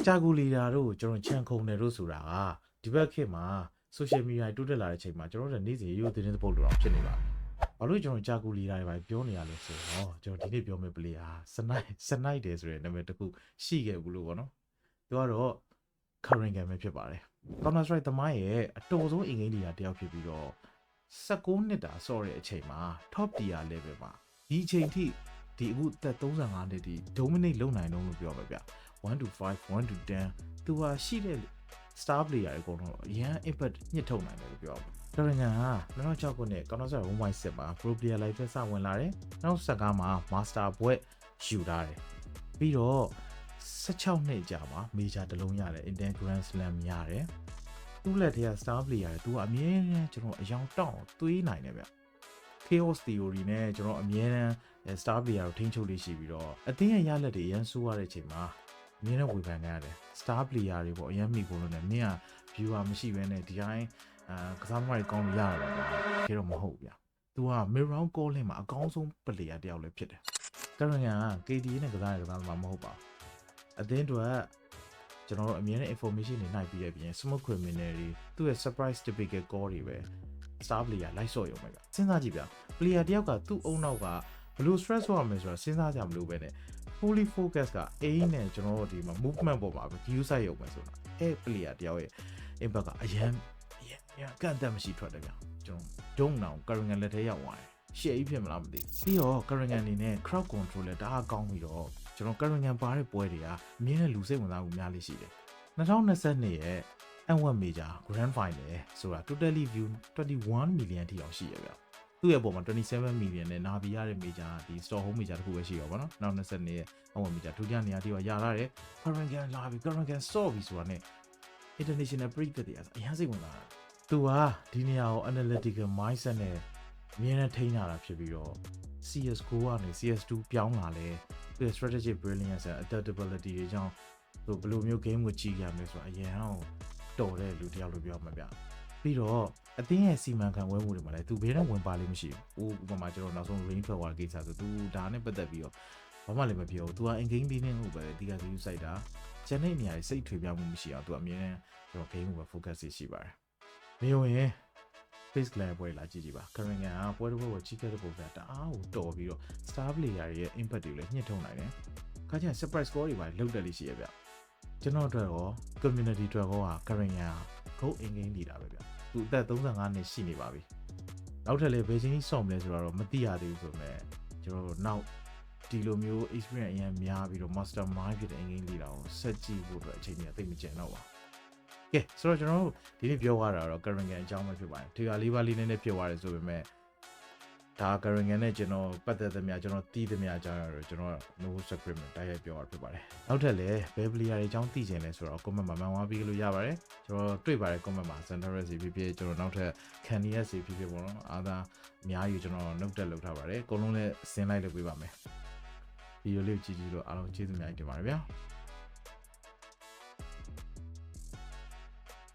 ကြာကူလီတာတို့ကျွန်တော်ချန်ခုံတယ်တို့ဆိုတာကဒီဘက်ခေတ်မှာ social media တိုးတက်လာတဲ့အချိန်မှာကျွန်တော်တို့နေ့စဉ်ရိုးသတင်းသပုတ်တော်ဖြစ်နေပါဘာလို့ကျွန်တော်ကြာကူလီတာတွေပဲပြောနေရလို့ဆိုတော့ကျွန်တော်ဒီနေ့ပြောမယ့်ပလေးဟာစနိုက်တယ်ဆိုတဲ့နာမည်တစ်ခုရှိခဲ့ဘူးလို့ပေါ့နော်သူကတော့ current game ပဲဖြစ်ပါတယ် Counter Strike သမိုင်းရဲ့အတော်ဆုံးအင်္ဂိမ်းတွေကတယောက်ဖြစ်ပြီးတော့16နှစ်တာဆော့တဲ့အချိန်မှာ top tier level မှာဒီအချိန်ထိဒီအခုသက်35နှစ်ဒီ dominate လုပ်နိုင်တော့လို့ပြောပါဗျ1 to 5 1 to 10သူဟာရှိတဲ့ star player တွေအကုန်လုံးအရန် impact ညှစ်ထုတ်နိုင်တယ်လို့ပြောပါတော်ရညာက2006ခုနှစ် Counter Strike 1.6မှာ Pro Player Live စဝင်လာတယ်2015မှာ Master ဘွဲ့ယူထားတယ်ပြီးတော့16နှစ်ကြာမှာ Major တစ်လုံးရတယ် Inter Grand Slam ရတယ်သူ့လက်ထဲက Star Player တွေသူကအမြဲတမ်းကျွန်တော်အယောင်တောင်းသွေးနိုင်တယ်ဗျ Chaos Theory နဲ့ကျွန်တော်အမြဲတမ်း Star Player ကိုထိန်းချုပ်လေးရှိပြီးတော့အသင်းရဲ့ရလက်တွေအရန်ဆိုးရတဲ့အချိန်မှာအမြဲတမ်းဝေဖန်နေရတယ် Star Player တွေပေါ့အရန်မိကုန်လို့နဲ့မင်းက viewer မရှိဘဲနဲ့ဒီတိုင်းကစားသမားတွေကောင်းလို့ရတာပါခေတော့မဟုတ်ဗျာ။ तू က mid round calling မှာအကောင်းဆုံး player တယောက်လည်းဖြစ်တယ်။ကရန်က KDA နဲ့ကစားရမှာမဟုတ်ပါဘူး။အသင်းတို့ကကျွန်တော်တို့အမြဲတမ်း information တွေနိုင်ပြီးရပြင် smoke criminal တွေသူ့ရဲ့ surprise typical call တွေပဲ star player လိုက်ဆော့ရုံပဲဗျ။စဉ်းစားကြည့်ဗျ။ player တယောက်ကသူ့အုံနောက်ကဘယ်လို stress ရမယ်ဆိုတာစဉ်းစားကြမလို့ပဲနဲ့ fully focus က aim နဲ့ကျွန်တော်တို့ဒီမှာ movement ပေါ်မှာပဲ view side ရုံပဲဆိုတာ။အဲ့ player တယောက်ရဲ့ impact ကအရန်ကန်တက်မရှိထွက်တယ်ဗျကျွန်တော်ဒုံနောင်ကရင်ငန်လက်ထဲရောက်သွားတယ်ရှယ်ကြီးဖြစ်မလားမသိပြီးတော့ကရင်ငန်အနေနဲ့ crowd control လည်းတအားကောင်းပြီးတော့ကျွန်တော်ကရင်ငန်ပါတဲ့ပွဲတွေကအမြဲတမ်းလူစိတ်ဝင်စားမှုများလေးရှိတယ်2022ရဲ့ N1 Major Grand Final ဆိုတာ totally view 21 million ထိအောင်ရှိရဗျသူ့ရဲ့ပုံမှာ27 million နဲ့နာဘီရတဲ့ Major ဒီ Store Home Major တခုပဲရှိရောဗောနော်2022ရဲ့ N1 Major ဒုတိယနေရာထိတော့ရလာတယ် Current Game လာပြီ Current Game ဆော့ပြီဆိုတာနဲ့ international break တွေအရင်စိတ်ဝင်စားတာသူဟာဒီနေရာကို analytical mindset နဲ့အမြဲတမ်းထိန်းထားတာဖြစ်ပြီးတော့ CS9 ကနေ CS2 ပြောင်းလာလဲသူ့ strategic brilliance and adaptability တွေကြောင့်သူဘယ်လိုမျိုး game ကိုကြည့်ရမလဲဆိုတာအရင်အောင်တော်တဲ့လူတယောက်လို့ပြောမှာဗျပြီးတော့အသင်းရဲ့စီမံခန့်ခွဲမှုတွေမှာလည်းသူဘယ်တော့ဝင်ပါလိမ့်မရှိဘူးဥပမာကျွန်တော်နောက်ဆုံး range ထွက်သွားတဲ့ကိစ္စဆိုသူဒါနဲ့ပတ်သက်ပြီးတော့ဘာမှလည်းမပြောဘူးသူက in game လေးနဲ့ဟုတ်ပဲဒီက view site တာကျန်တဲ့နေရာတွေစိတ်ထွေပြမှုမရှိအောင်သူအမြဲတမ်းကျွန်တော် game ကိုပဲ focus ရှိပါတယ်မယုံရင် face glare ပွဲလာကြည့်ကြည့်ပါ current ကပွဲတစ်ပွဲကိုကြီးခဲ့တဲ့ပုံစံတအားကိုတော်ပြီးတော့ star player ရဲ့ impact တွေလည်းညှစ်ထုံနိုင်တယ်ခါကျရင် surprise score တွေပါလောက်တက်လေးရှိရဗျကျွန်တော်အတွက်ရော community အတွက်ရော current က go in game နေတာပဲဗျသူအသက်35နှစ်ရှိနေပါပြီနောက်ထပ်လည်းဘယ်ချိန်ကြီးဆော့မလဲဆိုတော့မသိရသေးဘူးဆိုပေမဲ့ကျွန်တော်တို့နောက်ဒီလိုမျိုး experience အရင်များပြီးတော့ master mind ဖြစ်တဲ့ in game လေးတာကိုဆက်ကြည့်ဖို့အတွက်အချိန်ကြီးအသိမကျန်တော့ပါကဲဆိုတော့ကျွန်တော်တို့ဒီနေ့ပြောရတာတော့ current game အကြောင်းပဲဖြစ်ပါတယ်ဒီကလေးပါလေးနည်းနည်းဖြစ်သွားတယ်ဆိုပေမဲ့ဒါ current game နဲ့ကျွန်တော်ပတ်သက်သမျှကျွန်တော်သိသမျှအကြောင်းရတော့ကျွန်တော် no secret နဲ့တိုက်ရိုက်ပြောရဖြစ်ပါတယ်နောက်ထပ်လည်းဘယ် player တွေအကြောင်းသိချင်လဲဆိုတော့ comment မှာမှန်ဝါပြီးလို့ရပါတယ်ကျွန်တော်တွေ့ပါတယ် comment မှာ Centaurus စီဖြစ်ဖြစ်ကျွန်တော်နောက်ထပ် Candias စီဖြစ်ဖြစ်ပေါ့နော်အားသာအများကြီးကျွန်တော်နှုတ်တက်လုပ်ထားပါတယ်အကုန်လုံးလည်းဆင်းလိုက်လုပ်ပေးပါမယ်ဗီဒီယိုလေးကြည့်ကြည့်လို့အားလုံးကျေးဇူးများတင်ပါတယ်ဗျာ